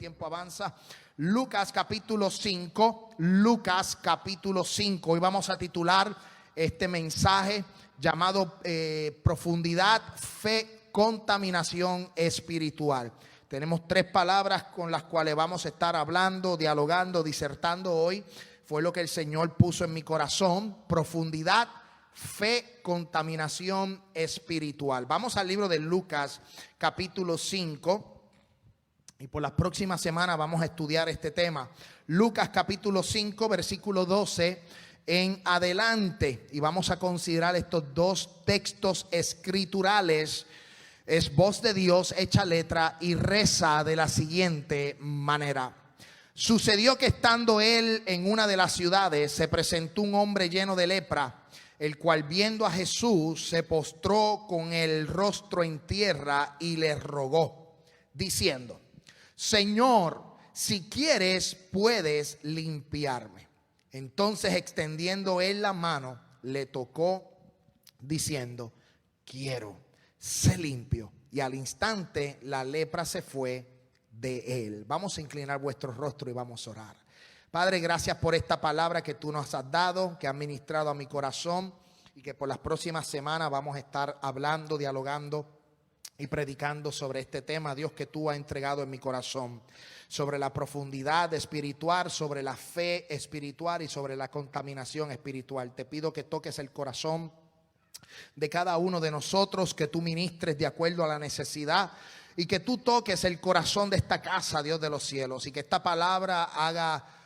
tiempo avanza. Lucas capítulo 5. Lucas capítulo 5. Hoy vamos a titular este mensaje llamado profundidad, fe, contaminación espiritual. Tenemos tres palabras con las cuales vamos a estar hablando, dialogando, disertando hoy. Fue lo que el Señor puso en mi corazón: profundidad, fe, contaminación espiritual. Vamos al libro de Lucas capítulo 5 y por las próximas semanas vamos a estudiar este tema. Lucas capítulo 5 versículo 12 en adelante, y vamos a considerar estos dos textos escriturales. Es voz de Dios hecha letra y reza de la siguiente manera: sucedió que estando él en una de las ciudades, se presentó un hombre lleno de lepra, el cual, viendo a Jesús, se postró con el rostro en tierra y le rogó, diciendo: Señor, si quieres, puedes limpiarme. Entonces, extendiendo él la mano, le tocó, diciendo: quiero, sé limpio. Y al instante la lepra se fue de él. Vamos a inclinar vuestro rostro y vamos a orar. Padre, gracias por esta palabra que tú nos has dado, que has ministrado a mi corazón, y que por las próximas semanas vamos a estar hablando, dialogando y predicando sobre este tema, Dios, que tú has entregado en mi corazón, sobre la profundidad espiritual, sobre la fe espiritual y sobre la contaminación espiritual. Te pido que toques el corazón de cada uno de nosotros, que tú ministres de acuerdo a la necesidad, y que tú toques el corazón de esta casa, Dios de los cielos, y que esta palabra haga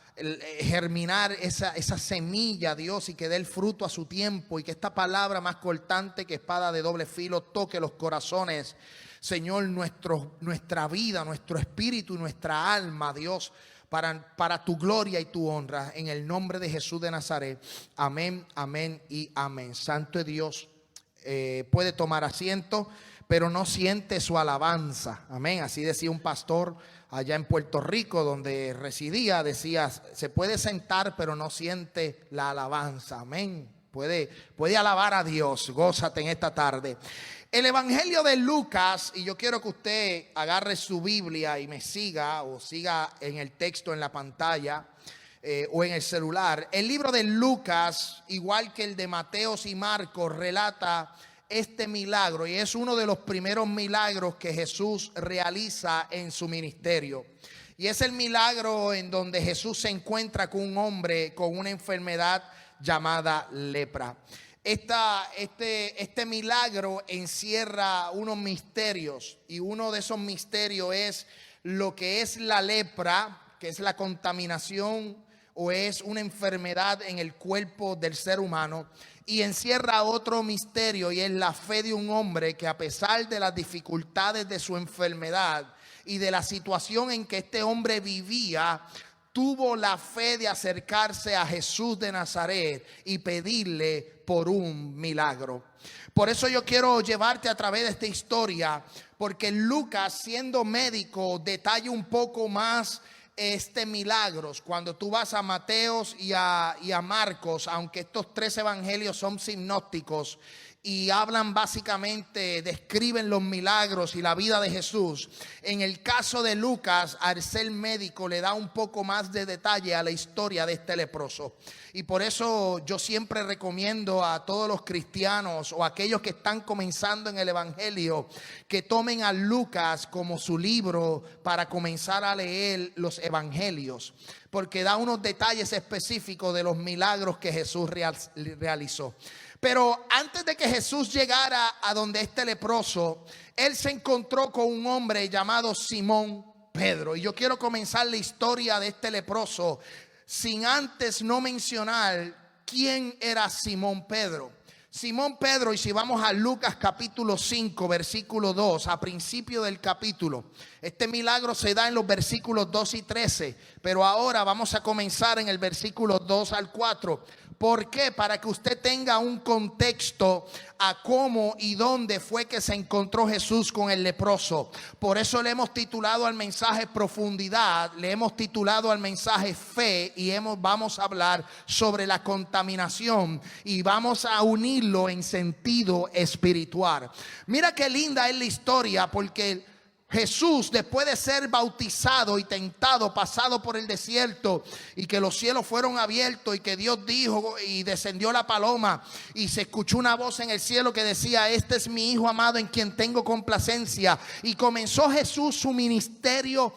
germinar esa semilla, Dios, y que dé el fruto a su tiempo, y que esta palabra, más cortante que espada de doble filo, toque los corazones, Señor, nuestra vida, nuestro espíritu y nuestra alma, Dios, para tu gloria y tu honra, en el nombre de Jesús de Nazaret. Amén, amén y amén. Santo es Dios. Puede tomar asiento, pero no siente su alabanza. Amén. Así decía un pastor allá en Puerto Rico, donde residía. Decía: se puede sentar, pero no siente la alabanza. Amén. Puede alabar a Dios. Gózate en esta tarde. El Evangelio de Lucas, y yo quiero que usted agarre su Biblia y me siga, o siga en el texto en la pantalla o en el celular. El libro de Lucas, igual que el de Mateos y Marcos, relata este milagro, y es uno de los primeros milagros que Jesús realiza en su ministerio. Y es el milagro en donde Jesús se encuentra con un hombre con una enfermedad llamada lepra. Este milagro encierra unos misterios, y uno de esos misterios es lo que es la lepra, que es la contaminación o es una enfermedad en el cuerpo del ser humano, y encierra otro misterio, y es la fe de un hombre que, a pesar de las dificultades de su enfermedad y de la situación en que este hombre vivía, tuvo la fe de acercarse a Jesús de Nazaret y pedirle por un milagro. Por eso yo quiero llevarte a través de esta historia, porque Lucas, siendo médico, detalla un poco más milagros. Cuando tú vas a Mateos y a Marcos, aunque estos tres evangelios son sinópticos y hablan básicamente, describen los milagros y la vida de Jesús, en el caso de Lucas, al ser médico, le da un poco más de detalle a la historia de este leproso. Y por eso yo siempre recomiendo a todos los cristianos o aquellos que están comenzando en el evangelio, que tomen a Lucas como su libro para comenzar a leer los evangelios, porque da unos detalles específicos de los milagros que Jesús realizó. Pero antes de que Jesús llegara a donde este leproso, él se encontró con un hombre llamado Simón Pedro. Y yo quiero comenzar la historia de este leproso sin antes no mencionar quién era Simón Pedro. Simón Pedro, y si vamos a Lucas capítulo 5 versículo 2, a principio del capítulo, este milagro se da en los versículos 2 y 13, pero ahora vamos a comenzar en el versículo 2 al 4. ¿Por qué? Para que usted tenga un contexto a cómo y dónde fue que se encontró Jesús con el leproso. Por eso le hemos titulado al mensaje profundidad, le hemos titulado al mensaje fe, y vamos a hablar sobre la contaminación, y vamos a unirlo en sentido espiritual. Mira qué linda es la historia, porque Jesús, después de ser bautizado y tentado, pasado por el desierto, y que los cielos fueron abiertos y que Dios dijo y descendió la paloma y se escuchó una voz en el cielo que decía: este es mi Hijo amado en quien tengo complacencia. Y comenzó Jesús su ministerio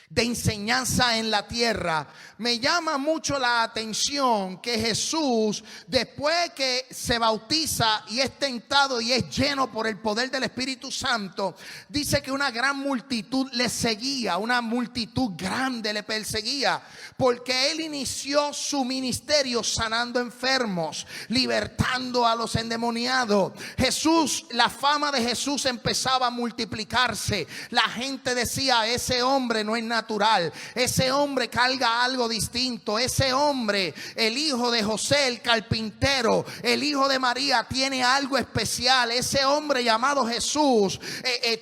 de enseñanza en la tierra. Me llama mucho la atención que Jesús, después que se bautiza y es tentado y es lleno por el poder del Espíritu Santo, dice que una gran multitud le seguía, una multitud grande le perseguía, porque él inició su ministerio sanando enfermos, libertando a los endemoniados. Jesús, la fama de Jesús empezaba a multiplicarse. La gente decía: ese hombre no es natural, ese hombre carga algo distinto, ese hombre, el hijo de José el carpintero, el hijo de María, tiene algo especial. Ese hombre llamado Jesús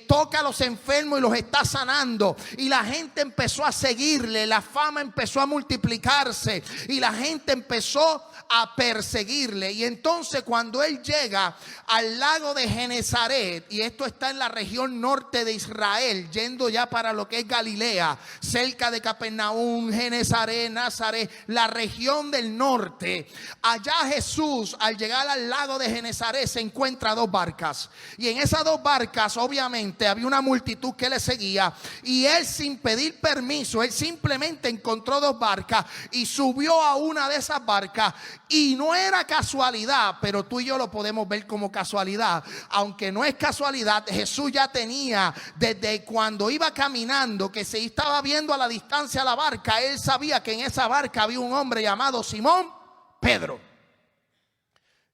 toca a los enfermos y los está sanando. Y la gente empezó a seguirle, la fama empezó a multiplicarse y la gente empezó a perseguirle. Y entonces, cuando él llega al lago de Genezaret, y esto está en la región norte de Israel, yendo ya para lo que es Galilea, cerca de Capernaum, Genezaret, Nazaret, la región del norte, allá Jesús, al llegar al lago de Genezaret, se encuentra dos barcas, y en esas dos barcas obviamente había una multitud que le seguía, y él, sin pedir permiso, él simplemente encontró dos barcas y subió a una de esas barcas. Y no era casualidad, pero tú y yo lo podemos ver como casualidad. Aunque no es casualidad, Jesús ya tenía, desde cuando iba caminando, que se estaba viendo a la distancia la barca, él sabía que en esa barca había un hombre llamado Simón Pedro.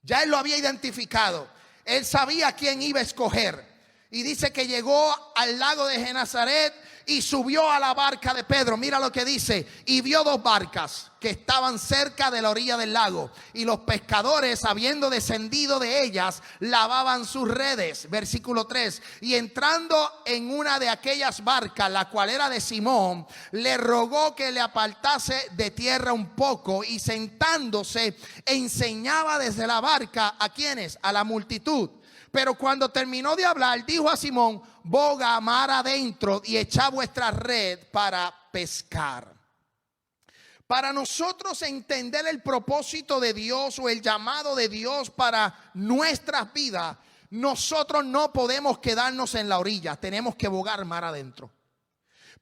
Ya él lo había identificado. Él sabía quién iba a escoger. Y dice que llegó al lago de Genezaret y subió a la barca de Pedro. Mira lo que dice: y vio dos barcas que estaban cerca de la orilla del lago, y los pescadores, habiendo descendido de ellas, lavaban sus redes. Versículo 3: y entrando en una de aquellas barcas, la cual era de Simón, le rogó que le apartase de tierra un poco, y sentándose enseñaba desde la barca. ¿A quiénes? A la multitud. Pero cuando terminó de hablar, dijo a Simón: boga mar adentro y echad vuestra red para pescar. Para nosotros entender el propósito de Dios o el llamado de Dios para nuestras vidas, nosotros no podemos quedarnos en la orilla, tenemos que bogar mar adentro.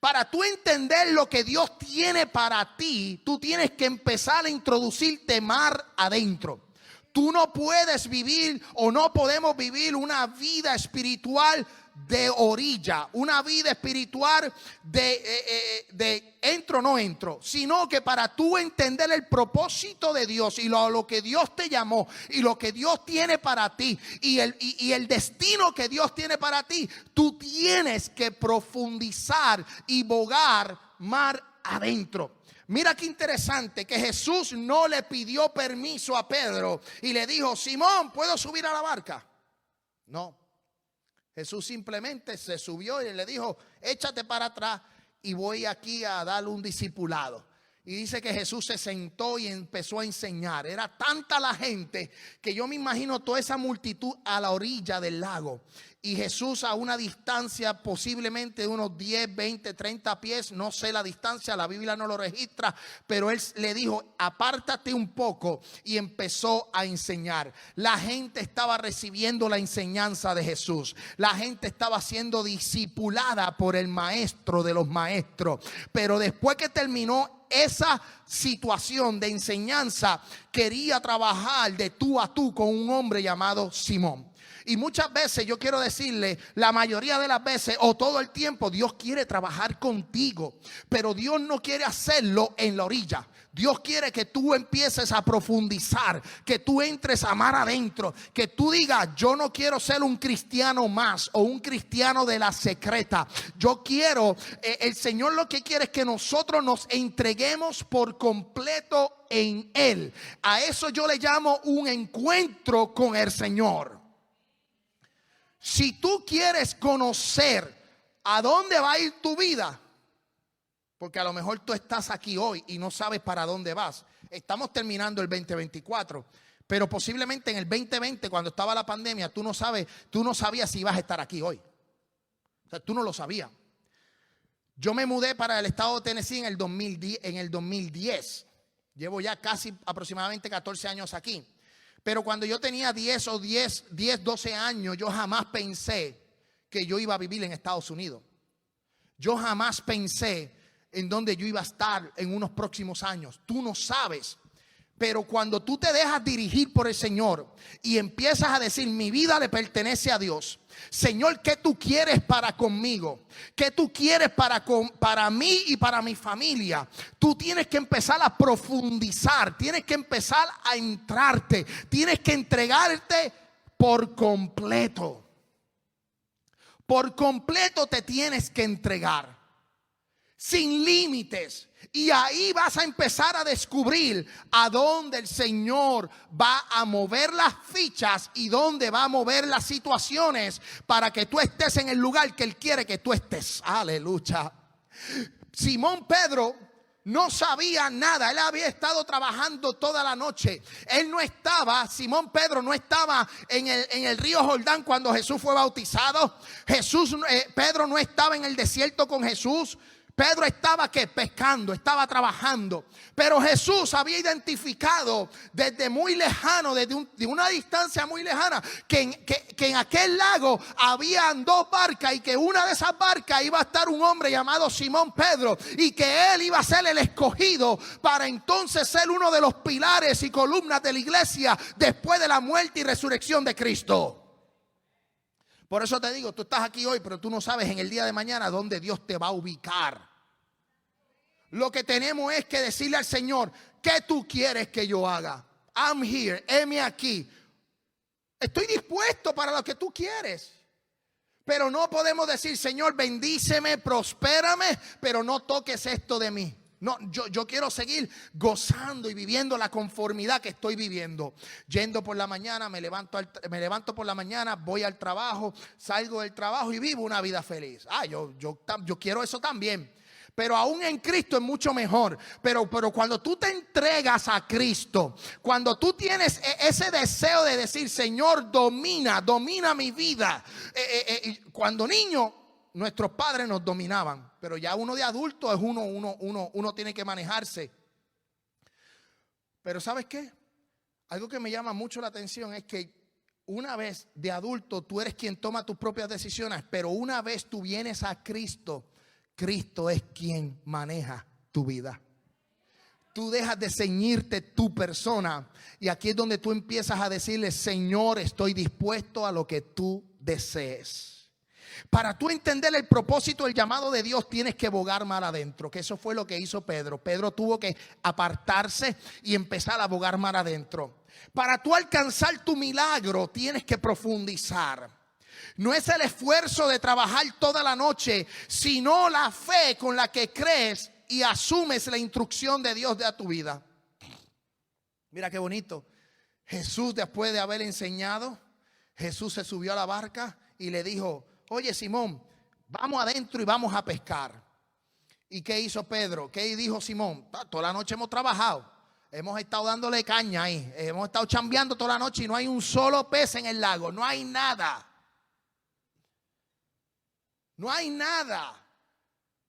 Para tú entender lo que Dios tiene para ti, tú tienes que empezar a introducirte mar adentro. Tú no puedes vivir, o no podemos vivir, una vida espiritual de orilla, una vida espiritual de entro no entro, sino que para tú entender el propósito de Dios y lo que Dios te llamó y lo que Dios tiene para ti y el destino que Dios tiene para ti, tú tienes que profundizar y bogar mar adentro. Mira qué interesante, que Jesús no le pidió permiso a Pedro y le dijo: Simón, ¿puedo subir a la barca? No. Jesús simplemente se subió y le dijo: échate para atrás y voy aquí a darle un discipulado. Y dice que Jesús se sentó y empezó a enseñar. Era tanta la gente que yo me imagino toda esa multitud a la orilla del lago. Y Jesús a una distancia posiblemente de unos 10, 20, 30 pies. No sé la distancia, la Biblia no lo registra. Pero él le dijo: apártate un poco. Y empezó a enseñar. La gente estaba recibiendo la enseñanza de Jesús. La gente estaba siendo discipulada por el maestro de los maestros. Pero después que terminó esa situación de enseñanza, quería trabajar de tú a tú con un hombre llamado Simón. Y muchas veces, yo quiero decirle, la mayoría de las veces o todo el tiempo, Dios quiere trabajar contigo, pero Dios no quiere hacerlo en la orilla. Dios quiere que tú empieces a profundizar, que tú entres a mar adentro, que tú digas: yo no quiero ser un cristiano más o un cristiano de la secreta. Yo quiero, el Señor lo que quiere es que nosotros nos entreguemos por completo en Él. A eso yo le llamo un encuentro con el Señor. Si tú quieres conocer a dónde va a ir tu vida, porque a lo mejor tú estás aquí hoy y no sabes para dónde vas. Estamos terminando el 2024, pero posiblemente en el 2020, cuando estaba la pandemia, tú no sabías si ibas a estar aquí hoy. O sea, tú no lo sabías. Yo me mudé para el estado de Tennessee en el 2010. Llevo ya casi aproximadamente 14 años aquí. Pero cuando yo tenía 12 años, yo jamás pensé que yo iba a vivir en Estados Unidos. Yo jamás pensé en dónde yo iba a estar en unos próximos años. Tú no sabes. Pero cuando tú te dejas dirigir por el Señor y empiezas a decir, mi vida le pertenece a Dios. Señor, ¿qué tú quieres para conmigo? ¿Qué tú quieres para mí y para mi familia? Tú tienes que empezar a profundizar, tienes que empezar a entrarte, tienes que entregarte por completo. Por completo te tienes que entregar, sin límites. Y ahí vas a empezar a descubrir a dónde el Señor va a mover las fichas y dónde va a mover las situaciones para que tú estés en el lugar que Él quiere que tú estés. Aleluya. Simón Pedro no sabía nada. Él había estado trabajando toda la noche. Simón Pedro no estaba en el río Jordán cuando Jesús fue bautizado. Pedro no estaba en el desierto con Jesús. Pedro estaba pescando, estaba trabajando. Pero Jesús había identificado desde muy lejano, de una distancia muy lejana, que en aquel lago habían dos barcas y que una de esas barcas iba a estar un hombre llamado Simón Pedro y que él iba a ser el escogido para entonces ser uno de los pilares y columnas de la iglesia después de la muerte y resurrección de Cristo. Por eso te digo, tú estás aquí hoy, pero tú no sabes en el día de mañana dónde Dios te va a ubicar. Lo que tenemos es que decirle al Señor, ¿qué tú quieres que yo haga? I'm here, heme aquí. Estoy dispuesto para lo que tú quieres. Pero no podemos decir, Señor, bendíceme, prospérame, pero no toques esto de mí. No, yo quiero seguir gozando y viviendo la conformidad que estoy viviendo. Yendo por la mañana, me levanto por la mañana, voy al trabajo, salgo del trabajo y vivo una vida feliz. Yo quiero eso también. Pero aún en Cristo es mucho mejor. Pero cuando tú te entregas a Cristo, cuando tú tienes ese deseo de decir, Señor, domina mi vida. Cuando niño, nuestros padres nos dominaban. Pero ya uno de adulto es uno tiene que manejarse. Pero ¿sabes qué? Algo que me llama mucho la atención es que una vez de adulto tú eres quien toma tus propias decisiones. Pero una vez tú vienes a Cristo, Cristo es quien maneja tu vida. Tú dejas de ceñirte tu persona y aquí es donde tú empiezas a decirle, Señor, estoy dispuesto a lo que tú desees. Para tú entender el propósito, el llamado de Dios, tienes que bogar mar adentro, que eso fue lo que hizo Pedro. Pedro tuvo que apartarse y empezar a bogar mar adentro. Para tú alcanzar tu milagro, tienes que profundizar. No es el esfuerzo de trabajar toda la noche, sino la fe con la que crees y asumes la instrucción de Dios de tu vida. Mira qué bonito. Jesús, después de haber enseñado, Jesús se subió a la barca y le dijo, oye Simón, vamos adentro y vamos a pescar. ¿Y qué hizo Pedro? ¿Qué dijo Simón? Toda la noche hemos trabajado, hemos estado dándole caña ahí, hemos estado chambeando toda la noche y no hay un solo pez en el lago, no hay nada. No hay nada.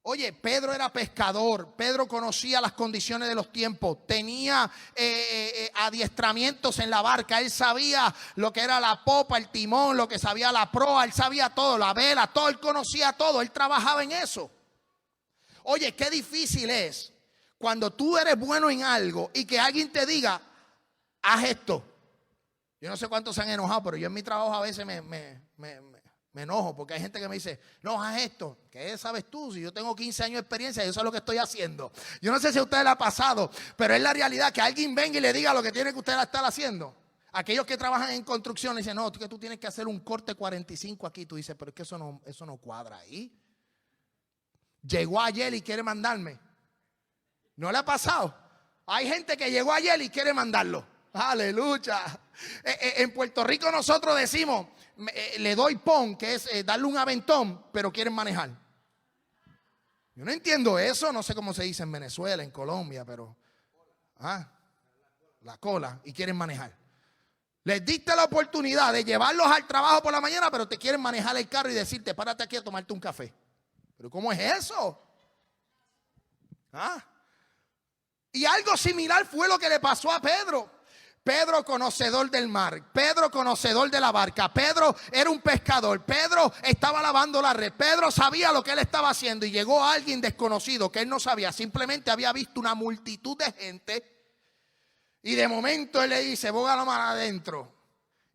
Oye, Pedro era pescador. Pedro conocía las condiciones de los tiempos. Tenía adiestramientos en la barca. Él sabía lo que era la popa, el timón, lo que sabía la proa. Él sabía todo, la vela, todo. Él conocía todo. Él trabajaba en eso. Oye, qué difícil es cuando tú eres bueno en algo y que alguien te diga, haz esto. Yo no sé cuántos se han enojado, pero yo en mi trabajo a veces me enojo porque hay gente que me dice, no, haz esto. ¿Qué sabes tú? Si yo tengo 15 años de experiencia, yo sé lo que estoy haciendo. Yo no sé si a usted le ha pasado, pero es la realidad que alguien venga y le diga lo que tiene que usted estar haciendo. Aquellos que trabajan en construcción le dicen, no, que tú tienes que hacer un corte 45 aquí. Tú dices, pero es que eso no cuadra ahí. Llegó ayer y quiere mandarme. ¿No le ha pasado? Hay gente que llegó ayer y quiere mandarlo. Aleluya. En Puerto Rico nosotros decimos, le doy pon, que es darle un aventón, pero quieren manejar. Yo no entiendo eso, no sé cómo se dice en Venezuela, en Colombia, pero la cola y quieren manejar. Les diste la oportunidad de llevarlos al trabajo por la mañana, pero te quieren manejar el carro y decirte, párate aquí a tomarte un café. ¿Pero cómo es eso? ¿Ah? Y algo similar fue lo que le pasó a Pedro. Pedro, conocedor del mar. Pedro, conocedor de la barca. Pedro era un pescador. Pedro estaba lavando la red. Pedro sabía lo que él estaba haciendo. Y llegó alguien desconocido que él no sabía. Simplemente había visto una multitud de gente. Y de momento él le dice, boga la mano adentro.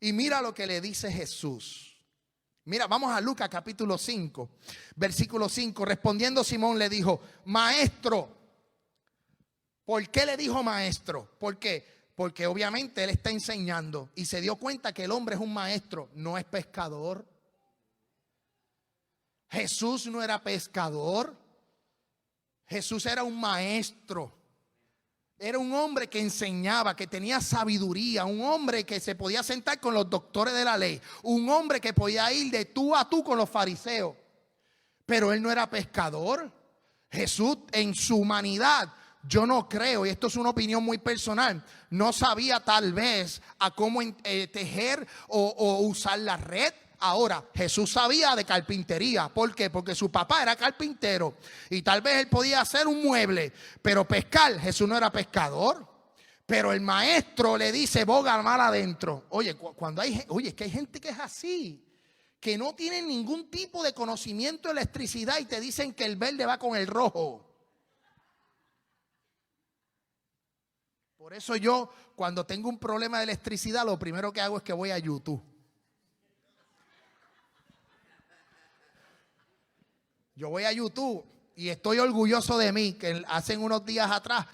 Y mira lo que le dice Jesús. Mira, vamos a Lucas capítulo 5, versículo 5. Respondiendo Simón le dijo, maestro. ¿Por qué le dijo maestro? ¿Por qué? Porque obviamente él está enseñando y se dio cuenta que el hombre es un maestro, no es pescador. Jesús no era pescador. Jesús era un maestro. Era un hombre que enseñaba, que tenía sabiduría, un hombre que se podía sentar con los doctores de la ley, un hombre que podía ir de tú a tú con los fariseos. Pero él no era pescador. Jesús en su humanidad, yo no creo, y esto es una opinión muy personal, no sabía tal vez a cómo tejer o usar la red. Ahora, Jesús sabía de carpintería. ¿Por qué? Porque su papá era carpintero y tal vez él podía hacer un mueble, pero pescar, Jesús no era pescador. Pero el maestro le dice, boga al mar adentro. Oye, es que hay gente que es así, que no tienen ningún tipo de conocimiento de electricidad y te dicen que el verde va con el rojo. Por eso yo, cuando tengo un problema de electricidad, lo primero que hago es que voy a YouTube. Yo voy a YouTube y estoy orgulloso de mí, que hace unos días atrás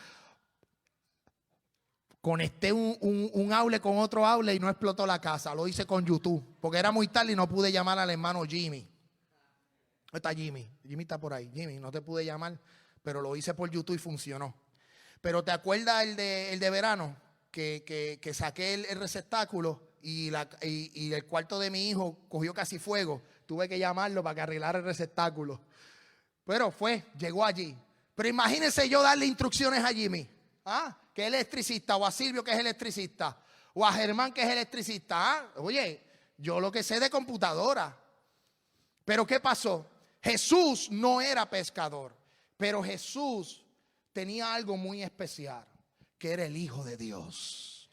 conecté un aule con otro aule y no explotó la casa. Lo hice con YouTube, porque era muy tarde y no pude llamar al hermano Jimmy. ¿Dónde está Jimmy? Jimmy está por ahí. Jimmy, no te pude llamar, pero lo hice por YouTube y funcionó. Pero ¿te acuerdas el de verano? Que saqué el receptáculo y el cuarto de mi hijo cogió casi fuego. Tuve que llamarlo para que arreglara el receptáculo. Pero llegó allí. Pero imagínense yo darle instrucciones a Jimmy, que es electricista, o a Silvio, que es electricista, o a Germán, que es electricista. Oye, yo lo que sé de computadora. Pero ¿qué pasó? Jesús no era pescador, pero Jesús tenía algo muy especial, que era el Hijo de Dios,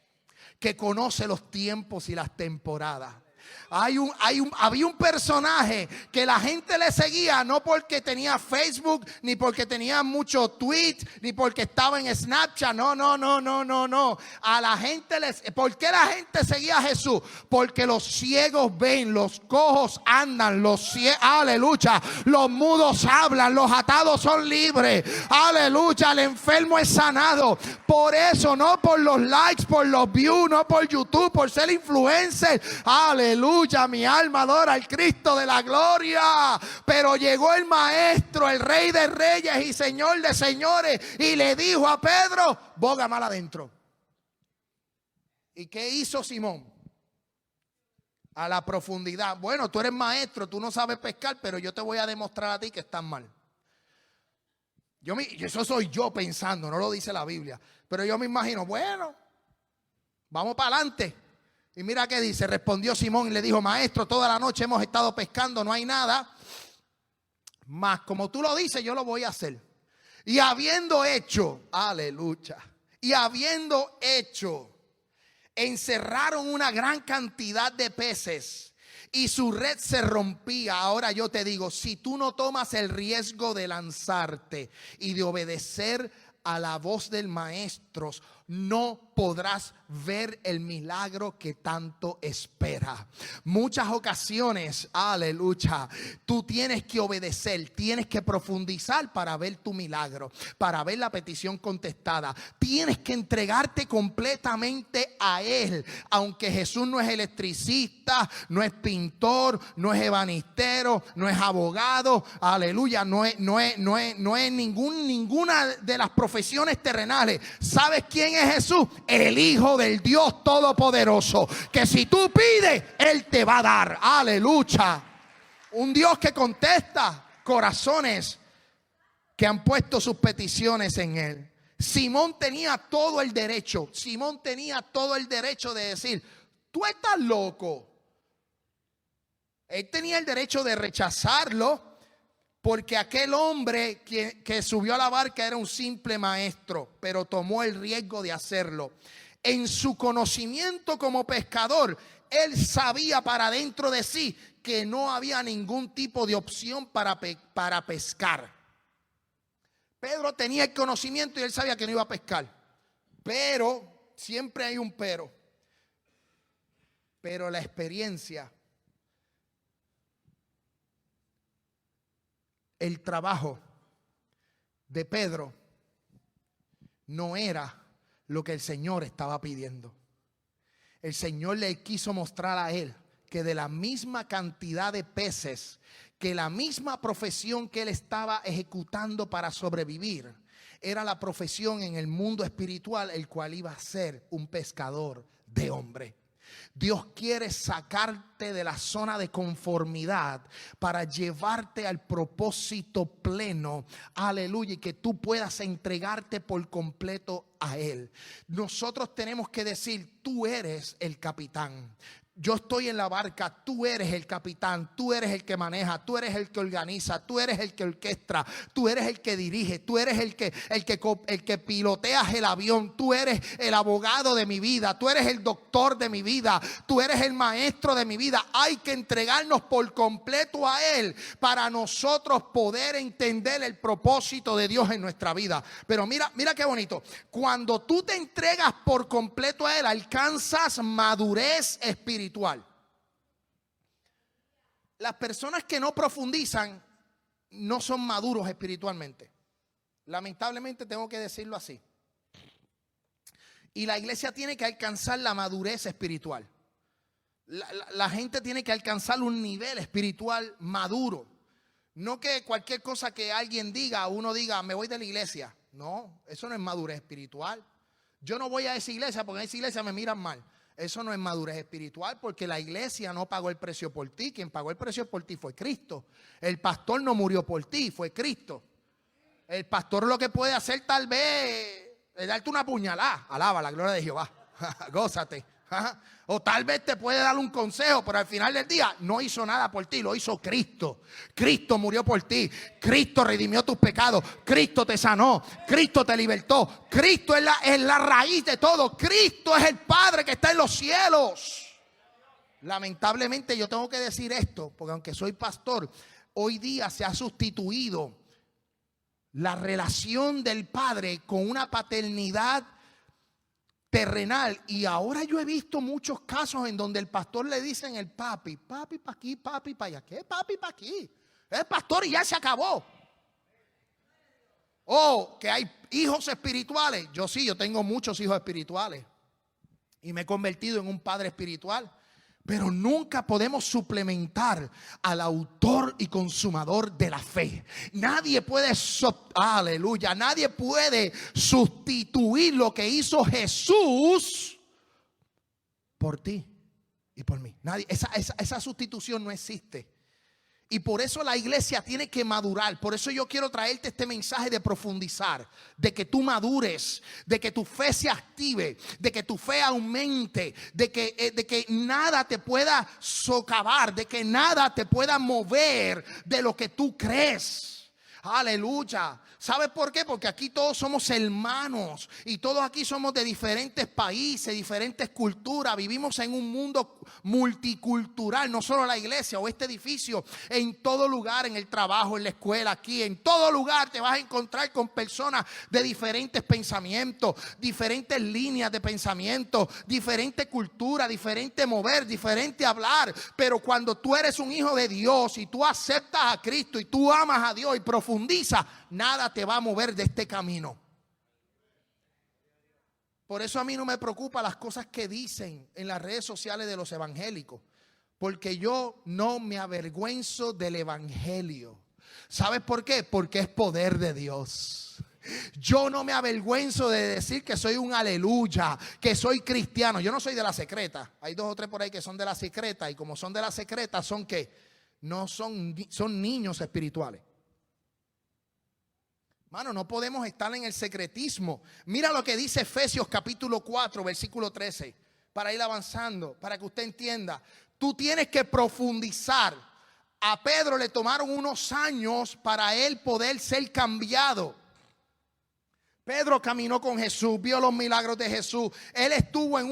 que conoce los tiempos y las temporadas. Había un personaje que la gente le seguía no porque tenía Facebook, ni porque tenía muchos tweets, ni porque estaba en Snapchat. No. A la gente ¿por qué la gente seguía a Jesús? Porque los ciegos ven, los cojos andan, aleluya, los mudos hablan, los atados son libres, aleluya, el enfermo es sanado. Por eso, no por los likes, por los views, no por YouTube, por ser influencer, aleluya, mi alma adora al Cristo de la gloria. Pero llegó el maestro, el Rey de reyes y Señor de señores, y le dijo a Pedro, boga mal adentro. ¿Y qué hizo Simón? A la profundidad. Bueno, tú eres maestro, tú no sabes pescar, pero yo te voy a demostrar a ti que estás mal. Eso soy yo pensando, no lo dice la Biblia. Pero yo me imagino, bueno, vamos para adelante. Y mira qué dice, respondió Simón y le dijo, maestro, toda la noche hemos estado pescando, no hay nada. Mas como tú lo dices, yo lo voy a hacer. Y habiendo hecho, aleluya, encerraron una gran cantidad de peces y su red se rompía. Ahora yo te digo, si tú no tomas el riesgo de lanzarte y de obedecer a la voz del maestro, no podrás ver el milagro que tanto espera. Muchas ocasiones, aleluya, tú tienes que obedecer, tienes que profundizar para ver tu milagro, para ver la petición contestada. Tienes que entregarte completamente a Él. Aunque Jesús no es electricista, no es pintor, no es ebanistero, no es abogado, aleluya, no es ninguna de las profesiones terrenales. ¿Sabes quién es Jesús? El Hijo del Dios Todopoderoso, que si tú pides, Él te va a dar. Aleluya. Un Dios que contesta corazones que han puesto sus peticiones en Él. Simón tenía todo el derecho de decir, tú estás loco. Él tenía el derecho de rechazarlo, porque aquel hombre que subió a la barca era un simple maestro, pero tomó el riesgo de hacerlo. En su conocimiento como pescador, él sabía para dentro de sí que no había ningún tipo de opción para pescar. Pedro tenía el conocimiento y él sabía que no iba a pescar. Pero, siempre hay un pero. Pero la experiencia, el trabajo de Pedro no era lo que el Señor estaba pidiendo. El Señor le quiso mostrar a él que de la misma cantidad de peces, que la misma profesión que él estaba ejecutando para sobrevivir, era la profesión en el mundo espiritual, el cual iba a ser un pescador de hombre. Dios quiere sacarte de la zona de conformidad para llevarte al propósito pleno, aleluya, y que tú puedas entregarte por completo a Él. Nosotros tenemos que decir: tú eres el capitán. Yo estoy en la barca, tú eres el capitán, tú eres el que maneja, tú eres el que organiza, tú eres el que orquestra, tú eres el que dirige, tú eres el que piloteas el avión, tú eres el abogado de mi vida, tú eres el doctor de mi vida, tú eres el maestro de mi vida. Hay que entregarnos por completo a Él para nosotros poder entender el propósito de Dios en nuestra vida. Pero mira qué bonito. Cuando tú te entregas por completo a Él, alcanzas madurez espiritual. Las personas que no profundizan no son maduros espiritualmente. Lamentablemente tengo que decirlo así. Y la iglesia tiene que alcanzar la madurez espiritual. La gente tiene que alcanzar un nivel espiritual maduro. No que cualquier cosa que alguien diga, uno diga: me voy de la iglesia. No, eso no es madurez espiritual. Yo no voy a esa iglesia porque en esa iglesia me miran mal. Eso no es madurez espiritual, porque la iglesia no pagó el precio por ti. Quien pagó el precio por ti fue Cristo. El pastor no murió por ti, fue Cristo. El pastor lo que puede hacer tal vez es darte una puñalada. Alaba la gloria de Jehová. Gózate. O tal vez te puede dar un consejo, pero al final del día no hizo nada por ti, lo hizo Cristo. Cristo murió por ti, Cristo redimió tus pecados, Cristo te sanó, Cristo te libertó. Cristo es la raíz de todo. Cristo es el Padre que está en los cielos. Lamentablemente yo tengo que decir esto, porque aunque soy pastor, hoy día se ha sustituido la relación del Padre con una paternidad terrenal. Y ahora yo he visto muchos casos en donde el pastor le dicen el papi para aquí, papi para allá. ¿Qué papi para aquí? El pastor y ya se acabó. O que hay hijos espirituales. Yo tengo muchos hijos espirituales y me he convertido en un padre espiritual. Pero nunca podemos suplementar al autor y consumador de la fe. Nadie puede, nadie puede sustituir lo que hizo Jesús por ti y por mí. Nadie, esa sustitución no existe. Y por eso la iglesia tiene que madurar. Por eso yo quiero traerte este mensaje de profundizar, de que tú madures, de que tu fe se active, de que tu fe aumente, de que nada te pueda socavar, de que nada te pueda mover de lo que tú crees. Aleluya. ¿Sabes por qué? Porque aquí todos somos hermanos y todos aquí somos de diferentes países, diferentes culturas. Vivimos en un mundo multicultural, no solo la iglesia o este edificio. En todo lugar, en el trabajo, en la escuela, aquí, en todo lugar te vas a encontrar con personas de diferentes pensamientos, diferentes líneas de pensamiento, diferente cultura, diferente mover, diferente hablar. Pero cuando tú eres un hijo de Dios y tú aceptas a Cristo y tú amas a Dios y profundizas, nada te va a mover de este camino. Por eso a mí no me preocupa las cosas que dicen en las redes sociales de los evangélicos, porque yo no me avergüenzo del evangelio. ¿Sabes por qué? Porque es poder de Dios. Yo no me avergüenzo de decir que soy un aleluya, que soy cristiano. Yo no soy de la secreta. Hay 2 o 3 por ahí que son de la secreta, y como son de la secreta, son no son niños espirituales. Hermano, no podemos estar en el secretismo. Mira lo que dice Efesios capítulo 4, versículo 13. para ir avanzando, para que usted entienda. Tú tienes que profundizar. A Pedro le tomaron unos años para él poder ser cambiado. Pedro caminó con Jesús, vio los milagros de Jesús. Él estuvo en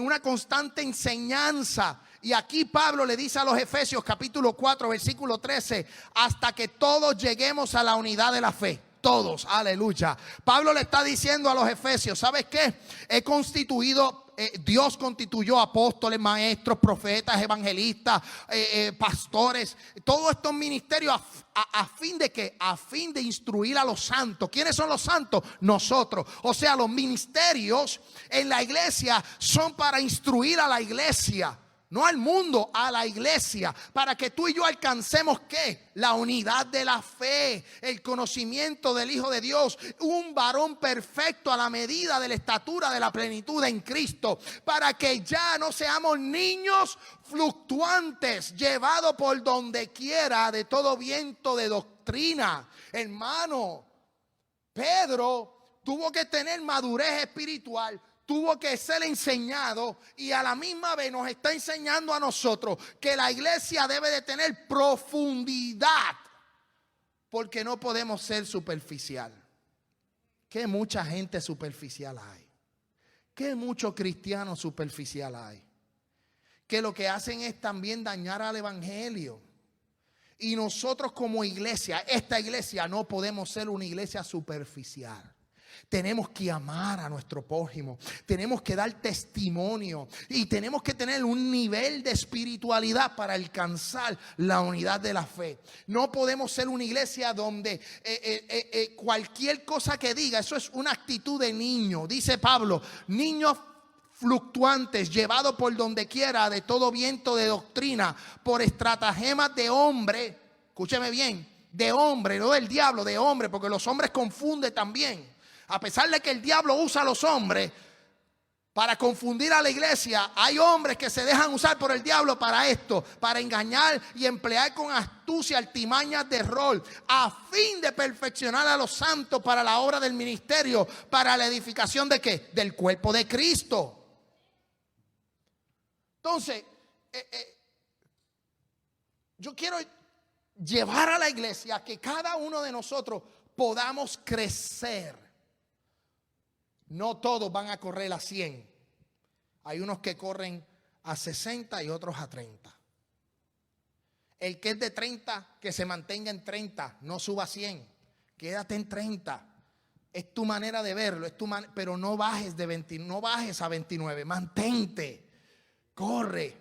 una constante enseñanza. Y aquí Pablo le dice a los Efesios capítulo 4 versículo 13, hasta que todos lleguemos a la unidad de la fe. Todos, aleluya. Pablo le está diciendo a los Efesios, ¿sabes qué? Dios constituyó apóstoles, maestros, profetas, evangelistas, pastores, todos estos ministerios a fin de ¿qué? A fin de instruir a los santos. ¿Quiénes son los santos? Nosotros. O sea, los ministerios en la iglesia son para instruir a la iglesia. No al mundo, a la iglesia, para que tú y yo alcancemos ¿qué? La unidad de la fe, el conocimiento del Hijo de Dios, un varón perfecto a la medida de la estatura de la plenitud en Cristo, para que ya no seamos niños fluctuantes, llevados por donde quiera de todo viento de doctrina. Hermano, Pedro tuvo que tener madurez espiritual. Tuvo que ser enseñado y a la misma vez nos está enseñando a nosotros que la iglesia debe de tener profundidad, porque no podemos ser superficial. Que mucha gente superficial hay, que muchos cristianos superficial hay, que lo que hacen es también dañar al evangelio. Y nosotros como iglesia, esta iglesia no podemos ser una iglesia superficial. Tenemos que amar a nuestro prójimo, tenemos que dar testimonio y tenemos que tener un nivel de espiritualidad para alcanzar la unidad de la fe. No podemos ser una iglesia donde cualquier cosa que diga, eso es una actitud de niño. Dice Pablo, niños fluctuantes, llevados por donde quiera de todo viento de doctrina, por estratagemas de hombre. Escúcheme bien, de hombre, no del diablo, de hombre, porque los hombres confunden también. A pesar de que el diablo usa a los hombres para confundir a la iglesia, hay hombres que se dejan usar por el diablo para esto, para engañar y emplear con astucia artimañas de rol, a fin de perfeccionar a los santos para la obra del ministerio, para la edificación de ¿qué? Del cuerpo de Cristo. Entonces, yo quiero llevar a la iglesia a que cada uno de nosotros podamos crecer. No todos van a correr a 100. Hay unos que corren a 60 y otros a 30. El que es de 30, que se mantenga en 30, no suba a 100. Quédate en 30. Es tu manera de verlo, pero no bajes de 20, no bajes a 29. Mantente, corre,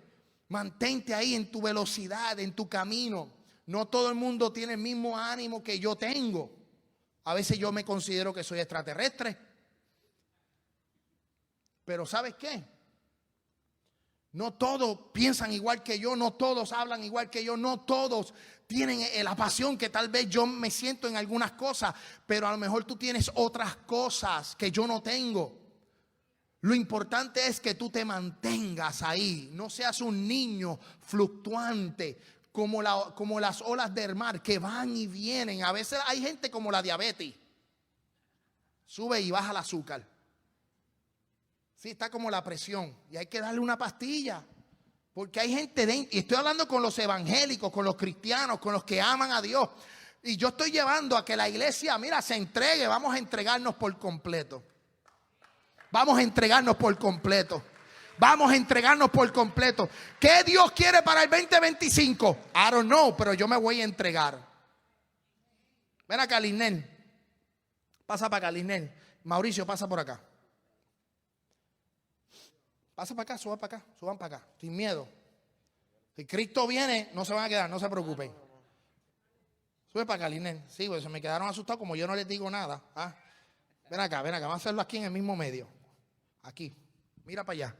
mantente ahí en tu velocidad, en tu camino. No todo el mundo tiene el mismo ánimo que yo tengo. A veces yo me considero que soy extraterrestre. Pero ¿sabes qué? No todos piensan igual que yo, no todos hablan igual que yo, no todos tienen la pasión que tal vez yo me siento en algunas cosas, pero a lo mejor tú tienes otras cosas que yo no tengo. Lo importante es que tú te mantengas ahí, no seas un niño fluctuante como las olas del mar que van y vienen. A veces hay gente como la diabetes, sube y baja el azúcar. Sí, está como la presión y hay que darle una pastilla. Porque hay gente y estoy hablando con los evangélicos, con los cristianos, con los que aman a Dios. Y yo estoy llevando a que la iglesia, mira, se entregue. Vamos a entregarnos por completo. Vamos a entregarnos por completo. Vamos a entregarnos por completo. ¿Qué Dios quiere para el 2025? I don't know, pero yo me voy a entregar. Ven acá, Linel. Pasa para acá, Linel. Mauricio, pasa por acá. Pasa para acá, suban para acá, sin miedo. Si Cristo viene, no se van a quedar, no se preocupen. Sube para acá, Linel. Sí, pues se me quedaron asustados como yo no les digo nada. ¿Ah? Ven acá, vamos a hacerlo aquí en el mismo medio. Aquí, mira para allá.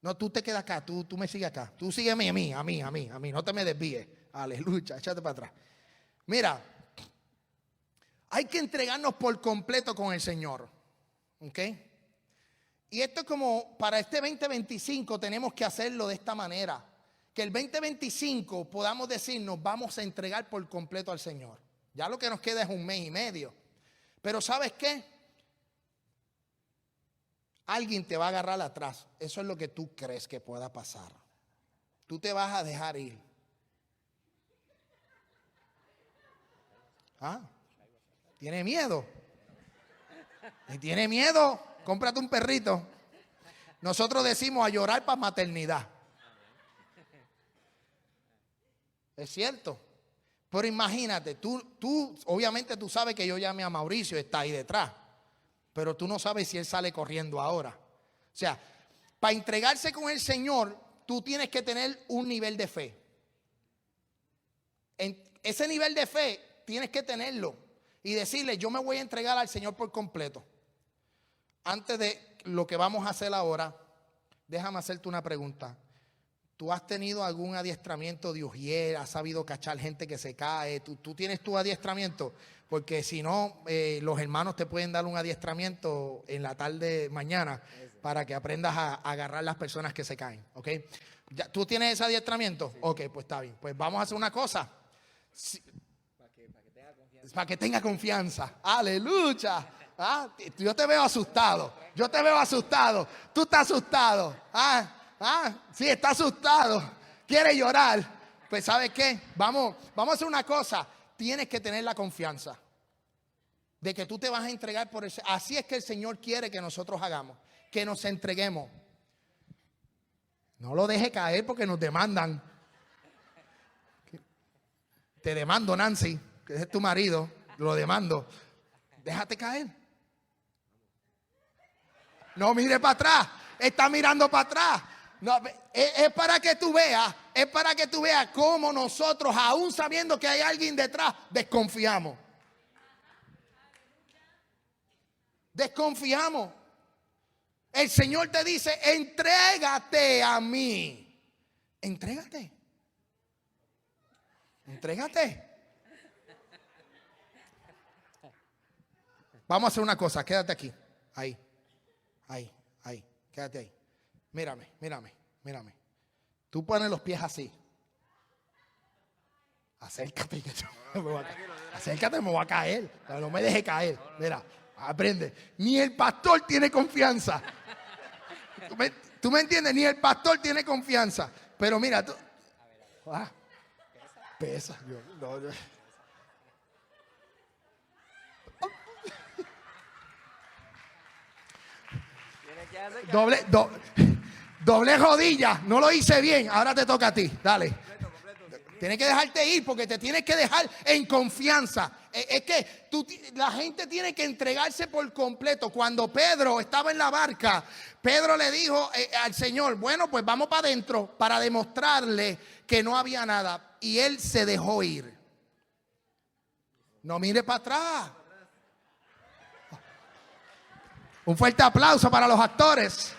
No, tú te quedas acá, tú me sigues acá. Tú sígueme a mí, no te me desvíes. Aleluya, échate para atrás. Mira, hay que entregarnos por completo con el Señor. ¿Ok? Y esto es como para este 2025 tenemos que hacerlo de esta manera. Que el 2025 podamos decir nos vamos a entregar por completo al Señor. Ya lo que nos queda es un mes y medio. Pero ¿sabes qué? alguien te va a agarrar atrás. Eso es lo que tú crees que pueda pasar. Tú te vas a dejar ir. ¿Ah? ¿Tiene miedo? Si tiene miedo, cómprate un perrito. Nosotros decimos a llorar para maternidad. Es cierto. Pero imagínate, tú obviamente tú sabes que yo llamé a Mauricio, está ahí detrás. Pero tú no sabes si él sale corriendo ahora. O sea, para entregarse con el Señor, tú tienes que tener un nivel de fe. Ese nivel de fe tienes que tenerlo y decirle, yo me voy a entregar al Señor por completo. Antes de lo que vamos a hacer ahora, déjame hacerte una pregunta. ¿Tú has tenido algún adiestramiento de ujier? ¿Has sabido cachar gente que se cae? ¿Tú tienes tu adiestramiento? Porque si no, los hermanos te pueden dar un adiestramiento en la tarde mañana para que aprendas a agarrar las personas que se caen. ¿Ok? ¿Tú tienes ese adiestramiento? Sí. Ok, pues está bien. Pues vamos a hacer una cosa. Para que tenga confianza. Aleluya. ¿Ah? Yo te veo asustado. Yo te veo asustado. Tú estás asustado. Sí, está asustado. Quiere llorar. Pues ¿sabes qué? Vamos a hacer una cosa. Tienes que tener la confianza de que tú te vas a entregar por eso. Así es que el Señor quiere que nosotros hagamos. Que nos entreguemos. No lo deje caer porque nos demandan. Te demando, Nancy, que es tu marido. Lo demando. Déjate caer. No mire para atrás. Está mirando para atrás. No, es para que tú veas. Es para que tú veas cómo nosotros, aún sabiendo que hay alguien detrás, desconfiamos. Desconfiamos. El Señor te dice, entrégate a mí. Entrégate. Entrégate. Vamos a hacer una cosa, quédate aquí. Ahí. Quédate ahí. Mírame. Tú pones los pies así. Acércate, acércate, me voy a caer. No me deje caer. Mira, aprende. Ni el pastor tiene confianza. ¿Tú me entiendes? Ni el pastor tiene confianza. Pero mira, tú. Pesa. No. Doble rodilla. No lo hice bien. Ahora te toca a ti. Dale. Tienes que dejarte ir porque te tienes que dejar en confianza. Es que la gente tiene que entregarse por completo. Cuando Pedro estaba en la barca, Pedro le dijo al Señor, bueno, pues vamos para adentro para demostrarle que no había nada. Y él se dejó ir. No mire para atrás. Un fuerte aplauso para los actores.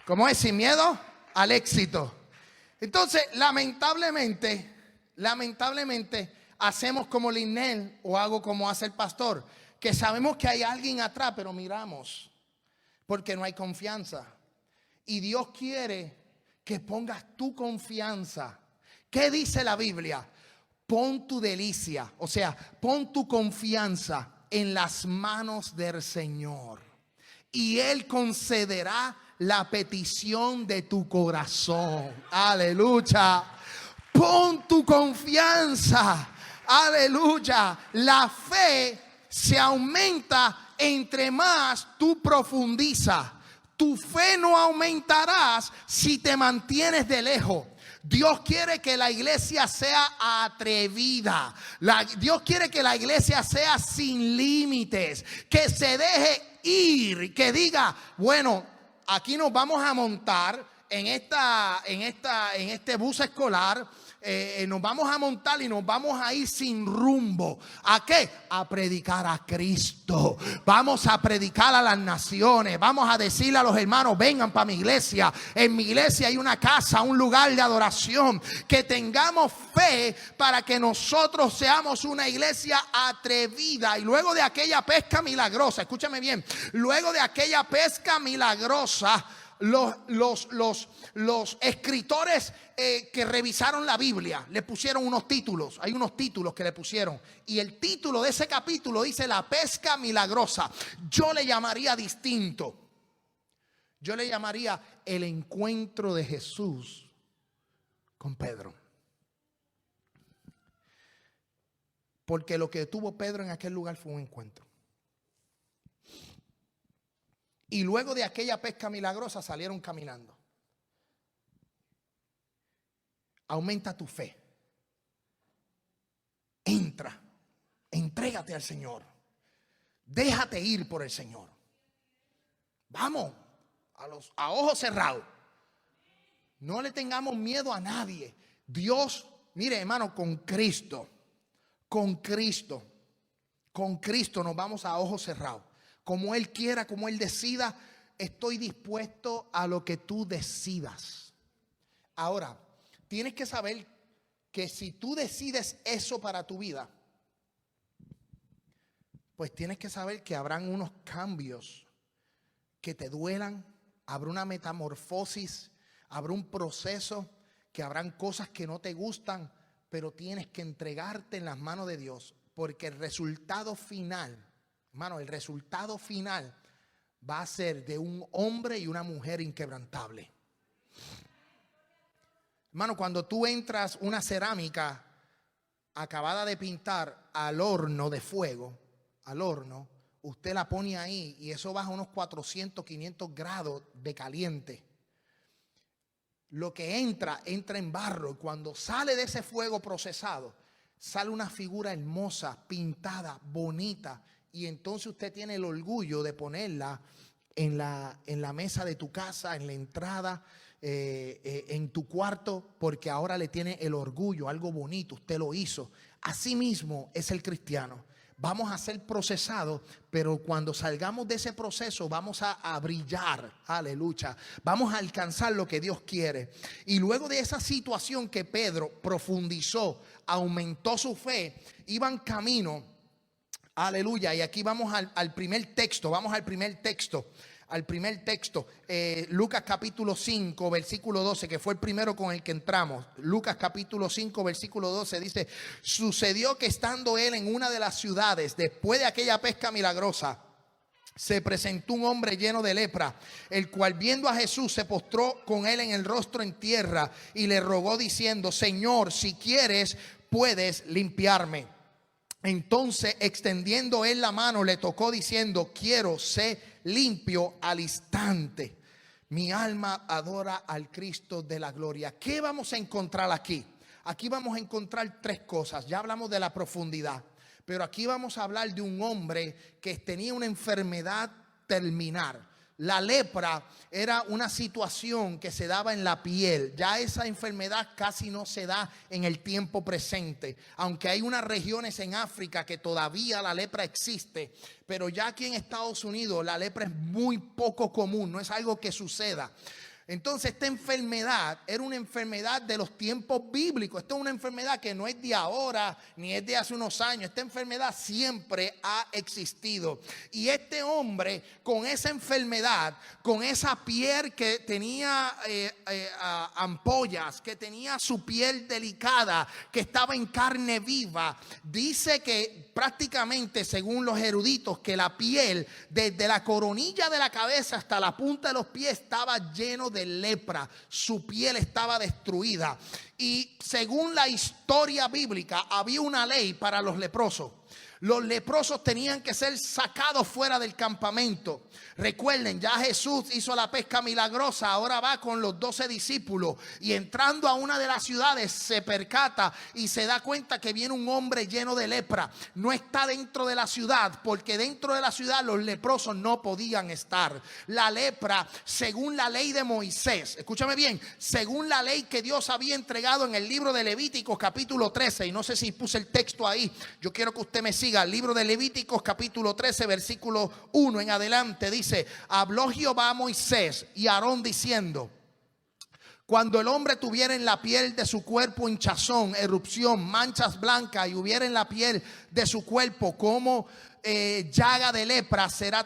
¿Cómo es? Sin miedo al éxito. Entonces, lamentablemente, hacemos como Linel o hago como hace el pastor, que sabemos que hay alguien atrás, pero miramos, porque no hay confianza. Y Dios quiere que pongas tu confianza. ¿Qué dice la Biblia? Pon tu delicia, o sea, pon tu confianza en las manos del Señor. Y Él concederá la petición de tu corazón. Aleluya. Pon tu confianza. Aleluya. La fe se aumenta entre más tú profundizas. Tu fe no aumentará si te mantienes de lejos. Dios quiere que la iglesia sea atrevida. Dios quiere que la iglesia sea sin límites. Que se deje ir. Que diga, bueno, aquí nos vamos a montar en este bus escolar. Nos vamos a montar y nos vamos a ir sin rumbo. ¿A qué? A predicar a Cristo. Vamos a predicar a las naciones. Vamos a decirle a los hermanos, vengan para mi iglesia. En mi iglesia hay una casa, un lugar de adoración. Que tengamos fe para que nosotros seamos una iglesia atrevida. Y luego de aquella pesca milagrosa, escúchame bien, luego de aquella pesca milagrosa, los escritores que revisaron la Biblia le pusieron unos títulos. Hay unos títulos que le pusieron. Y el título de ese capítulo dice la pesca milagrosa. Yo le llamaría distinto. Yo le llamaría el encuentro de Jesús con Pedro. Porque lo que tuvo Pedro en aquel lugar fue un encuentro. Y luego de aquella pesca milagrosa salieron caminando. Aumenta tu fe. Entra. Entrégate al Señor. Déjate ir por el Señor. Vamos. A ojos cerrados. No le tengamos miedo a nadie. Dios, mire hermano, con Cristo nos vamos a ojos cerrados. Como Él quiera, como Él decida, estoy dispuesto a lo que tú decidas. Ahora, tienes que saber que si tú decides eso para tu vida, pues tienes que saber que habrán unos cambios que te duelan, habrá una metamorfosis, habrá un proceso, que habrán cosas que no te gustan, pero tienes que entregarte en las manos de Dios, porque el resultado final, hermano, el resultado final va a ser de un hombre y una mujer inquebrantable. Hermano, cuando tú entras una cerámica acabada de pintar al horno de fuego, al horno, usted la pone ahí y eso baja unos 400, 500 grados de caliente. Lo que entra en barro, y cuando sale de ese fuego procesado, sale una figura hermosa, pintada, bonita, y entonces usted tiene el orgullo de ponerla en la mesa de tu casa, en la entrada, en tu cuarto, porque ahora le tiene el orgullo, algo bonito, usted lo hizo. Así mismo es el cristiano. Vamos a ser procesados, pero cuando salgamos de ese proceso vamos a brillar, aleluya, vamos a alcanzar lo que Dios quiere. Y luego de esa situación que Pedro profundizó, aumentó su fe, iban camino, aleluya. Y aquí vamos al primer texto, Lucas capítulo 5 versículo 12, que fue el primero con el que entramos. Lucas capítulo 5 versículo 12 dice: sucedió que estando él en una de las ciudades, después de aquella pesca milagrosa, se presentó un hombre lleno de lepra, el cual viendo a Jesús se postró con él en el rostro en tierra y le rogó diciendo: Señor, si quieres, puedes limpiarme. Entonces, extendiendo él la mano, le tocó diciendo: quiero, sé limpio al instante. Mi alma adora al Cristo de la gloria. ¿Qué vamos a encontrar aquí? Aquí vamos a encontrar tres cosas. Ya hablamos de la profundidad, pero aquí vamos a hablar de un hombre que tenía una enfermedad terminal. La lepra era una situación que se daba en la piel. Ya esa enfermedad casi no se da en el tiempo presente. Aunque hay unas regiones en África que todavía la lepra existe. Pero ya aquí en Estados Unidos la lepra es muy poco común. No es algo que suceda. Entonces esta enfermedad era una enfermedad de los tiempos bíblicos. Esta es una enfermedad que no es de ahora ni es de hace unos años. Esta enfermedad siempre ha existido. Y este hombre con esa enfermedad, con esa piel que tenía ampollas, que tenía su piel delicada, que estaba en carne viva, dice que prácticamente, según los eruditos, que la piel desde la coronilla de la cabeza hasta la punta de los pies estaba lleno de lepra. Su piel estaba destruida. Y según la historia bíblica, había una ley para los leprosos. Los leprosos tenían que ser sacados fuera del campamento. Recuerden, ya Jesús hizo la pesca milagrosa. Ahora va con los 12 discípulos y entrando a una de las ciudades se percata y se da cuenta que viene un hombre lleno de lepra. No está dentro de la ciudad, porque dentro de la ciudad los leprosos no podían estar. La lepra, según la ley de Moisés, escúchame bien, según la ley que Dios había entregado en el libro de Levíticos capítulo 13, y no sé si puse el texto ahí, yo quiero que usted me siga. El libro de Levíticos capítulo 13 versículo 1 en adelante dice: habló Jehová a Moisés y a Aarón diciendo: cuando el hombre tuviera en la piel de su cuerpo hinchazón, erupción, manchas blancas, y hubiera en la piel de su cuerpo como llaga de lepra, será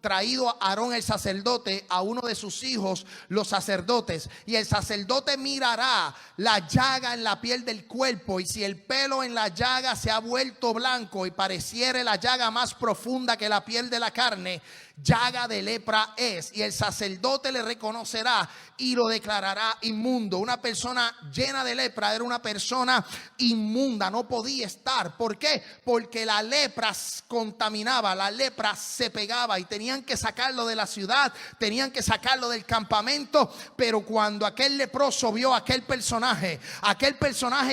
traído a Aarón el sacerdote, a uno de sus hijos los sacerdotes, y el sacerdote mirará la llaga en la piel del cuerpo, y si el pelo en la llaga se ha vuelto blanco y pareciere la llaga más profunda que la piel de la carne, llaga de lepra es, y el sacerdote le reconocerá y lo declarará inmundo. Una persona llena de lepra era una persona inmunda, no podía estar. ¿Por qué? Porque la lepra contaminaba, la lepra se pegaba y tenían que sacarlo de la ciudad, tenían que sacarlo del campamento. Pero cuando aquel leproso vio a aquel personaje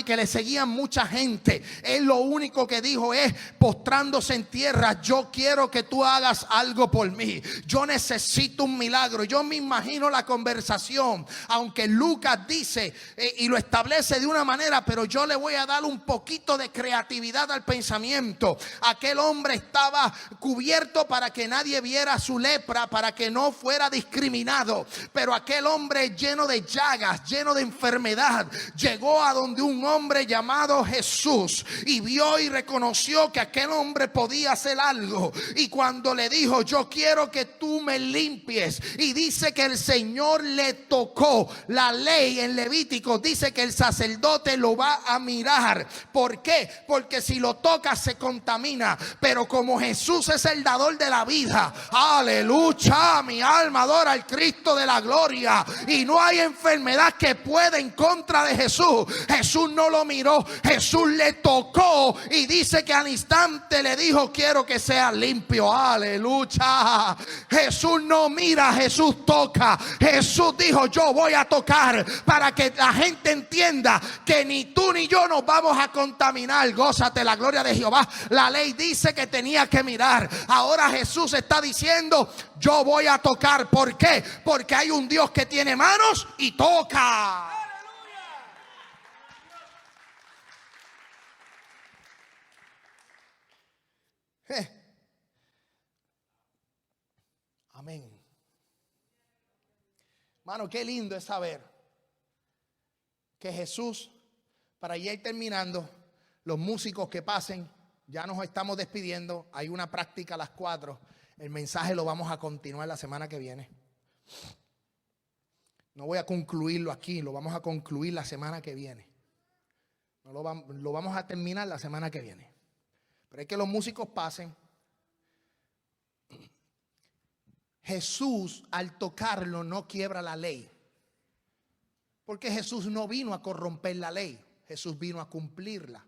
que le seguían mucha gente, él lo único que dijo es, postrándose en tierra: yo quiero que tú hagas algo por mí, yo necesito un milagro. Yo me imagino la conversación, aunque Lucas dice y lo establece de una manera, pero yo le voy a dar un poquito de creatividad al pensamiento. Aquel hombre estaba cubierto para que nadie viera su lepra, para que no fuera discriminado, pero aquel hombre lleno de llagas, lleno de enfermedad, llegó a donde un hombre llamado Jesús y vio y reconoció que aquel hombre podía hacer algo. Y cuando le dijo: yo quiero que tú me limpies, y dice que el Señor le tocó. La ley en Levítico dice que el sacerdote lo va a mirar. ¿Por qué? Porque si lo toca se contamina, pero como Jesús es el dador de la vida, aleluya, mi alma adora al Cristo de la gloria, y no hay enfermedad que pueda en contra de Jesús. Jesús no lo miró, Jesús le tocó, y dice que al instante le dijo: quiero que seas limpio. Aleluya. Jesús no mira, Jesús toca. Jesús dijo: yo voy a tocar, para que la gente entienda que ni tú ni yo nos vamos a contaminar. Gózate la gloria de Jehová. La ley dice que tenía que mirar. Ahora Jesús está diciendo: yo voy a tocar. ¿Por qué? Porque hay un Dios que tiene manos y toca. Amén. Mano, qué lindo es saber que Jesús, para ir terminando, los músicos que pasen, ya nos estamos despidiendo. Hay una práctica a las 4. El mensaje lo vamos a continuar la semana que viene. No voy a concluirlo aquí, lo vamos a concluir la semana que viene. No lo vamos a terminar la semana que viene. Pero es que los músicos pasen. Jesús, al tocarlo, no quiebra la ley, porque Jesús no vino a corromper la ley, Jesús vino a cumplirla.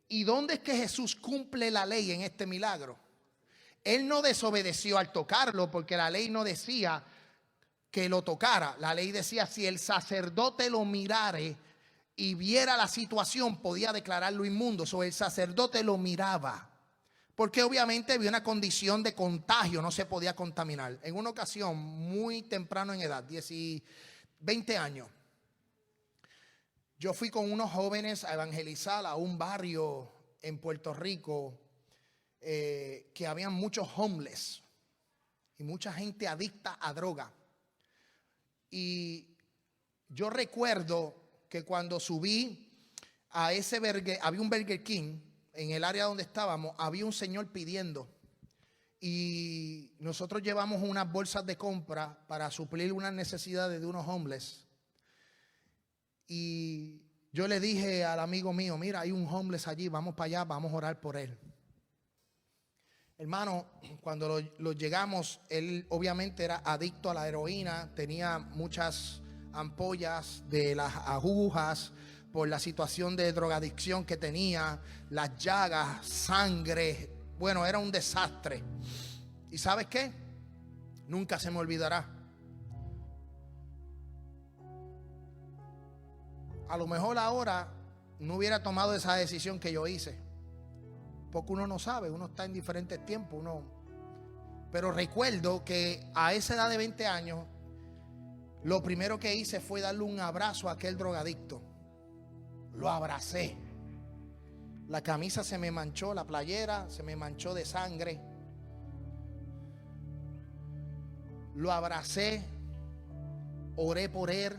¿Y dónde es que Jesús cumple la ley en este milagro? Él no desobedeció al tocarlo, porque la ley no decía que lo tocara. La ley decía: si el sacerdote lo mirare y viera la situación, podía declararlo inmundo. O el sacerdote lo miraba, porque obviamente había una condición de contagio, no se podía contaminar. En una ocasión, muy temprano en edad, 20 años, yo fui con unos jóvenes a evangelizar a un barrio en Puerto Rico que habían muchos homeless y mucha gente adicta a droga. Y yo recuerdo que cuando subí a ese había un Burger King en el área donde estábamos, había un señor pidiendo, y nosotros llevamos unas bolsas de compra para suplir unas necesidades de unos homeless. Y yo le dije al amigo mío: mira, hay un homeless allí, vamos para allá, vamos a orar por él. Hermano, cuando lo llegamos, él obviamente era adicto a la heroína, tenía muchas ampollas de las agujas por la situación de drogadicción que tenía, las llagas, sangre. Bueno, era un desastre. ¿Y sabes qué? Nunca se me olvidará. A lo mejor ahora no hubiera tomado esa decisión que yo hice, porque uno no sabe, uno está en diferentes tiempos, pero recuerdo que a esa edad de 20 años, lo primero que hice fue darle un abrazo a aquel drogadicto. Lo abracé. La camisa se me manchó, la playera se me manchó de sangre. Lo abracé, oré por él,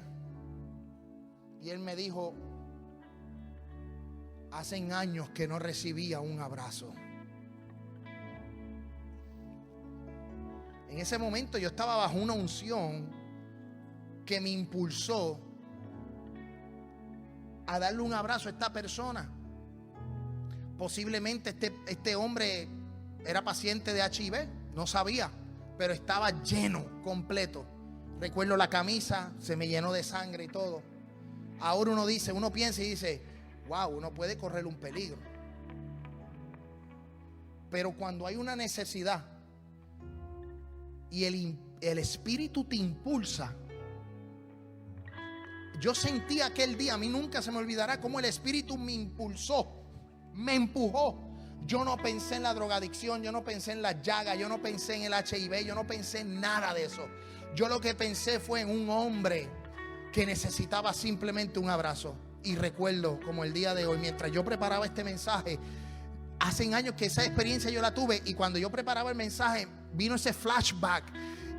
y él me dijo: hace años que no recibía un abrazo. En ese momento yo estaba bajo una unción que me impulsó a darle un abrazo a esta persona. Posiblemente este hombre era paciente de HIV, no sabía, pero estaba lleno, completo. Recuerdo la camisa, se me llenó de sangre y todo. Ahora uno piensa y dice, wow, uno puede correr un peligro. Pero cuando hay una necesidad y el Espíritu te impulsa. Yo sentí aquel día, a mí nunca se me olvidará cómo el Espíritu me impulsó, me empujó. Yo no pensé en la drogadicción, yo no pensé en las llagas, yo no pensé en el HIV, yo no pensé en nada de eso. Yo lo que pensé fue en un hombre que necesitaba simplemente un abrazo. Y recuerdo como el día de hoy, mientras yo preparaba este mensaje, hace años que esa experiencia yo la tuve, y cuando yo preparaba el mensaje vino ese flashback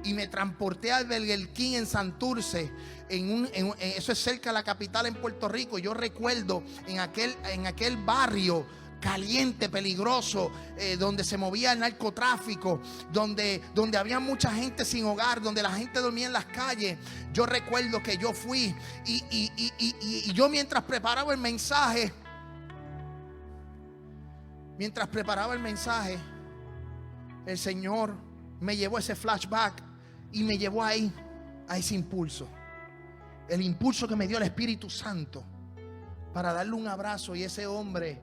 y me transporté al Burger King en Santurce, eso es cerca de la capital en Puerto Rico. Yo recuerdo en aquel barrio caliente, peligroso, donde se movía el narcotráfico, donde había mucha gente sin hogar, donde la gente dormía en las calles. Yo recuerdo que yo fui y yo mientras preparaba el mensaje, el Señor me llevó ese flashback y me llevó ahí, a ese impulso. El impulso que me dio el Espíritu Santo para darle un abrazo y ese hombre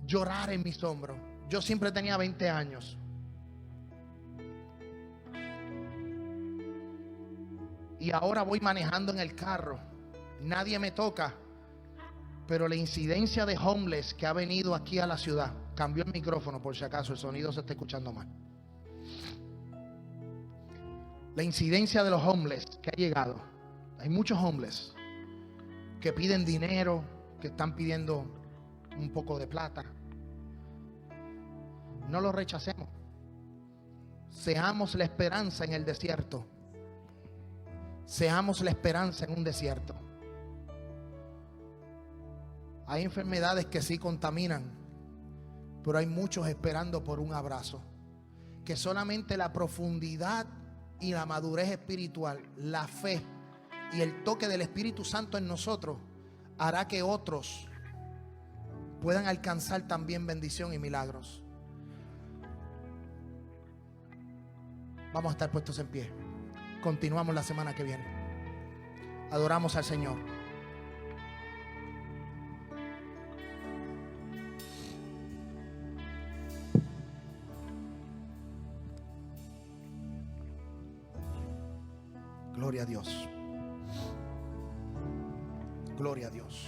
llorar en mis hombros. Yo siempre tenía 20 años. Y ahora voy manejando en el carro. Nadie me toca. Pero la incidencia de homeless que ha venido aquí a la ciudad, cambió el micrófono por si acaso el sonido se está escuchando mal. La incidencia de los homeless que ha llegado. Hay muchos homeless que piden dinero, que están pidiendo un poco de plata. No lo rechacemos. Seamos la esperanza en el desierto. Seamos la esperanza en un desierto. Hay enfermedades que sí contaminan, pero hay muchos esperando por un abrazo. Que solamente la profundidad y la madurez espiritual, la fe y el toque del Espíritu Santo en nosotros hará que otros puedan alcanzar también bendición y milagros. Vamos a estar puestos en pie. Continuamos la semana que viene. Adoramos al Señor. Gloria a Dios. Gloria a Dios.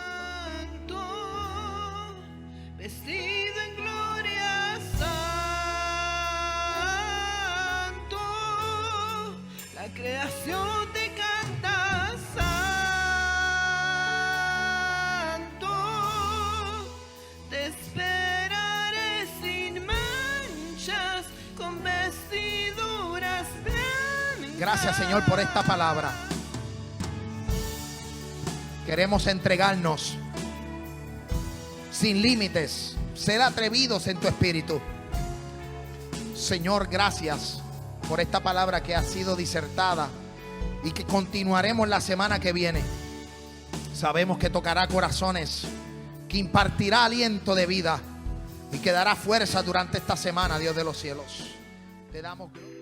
Santo, vestido en gloria, santo, la creación te canta, santo, te esperaré sin manchas, con vestiduras blancas. Gracias, Señor, por esta palabra. Queremos entregarnos sin límites, ser atrevidos en tu espíritu. Señor, gracias por esta palabra que ha sido disertada y que continuaremos la semana que viene. Sabemos que tocará corazones, que impartirá aliento de vida y que dará fuerza durante esta semana, Dios de los cielos. Te damos gloria.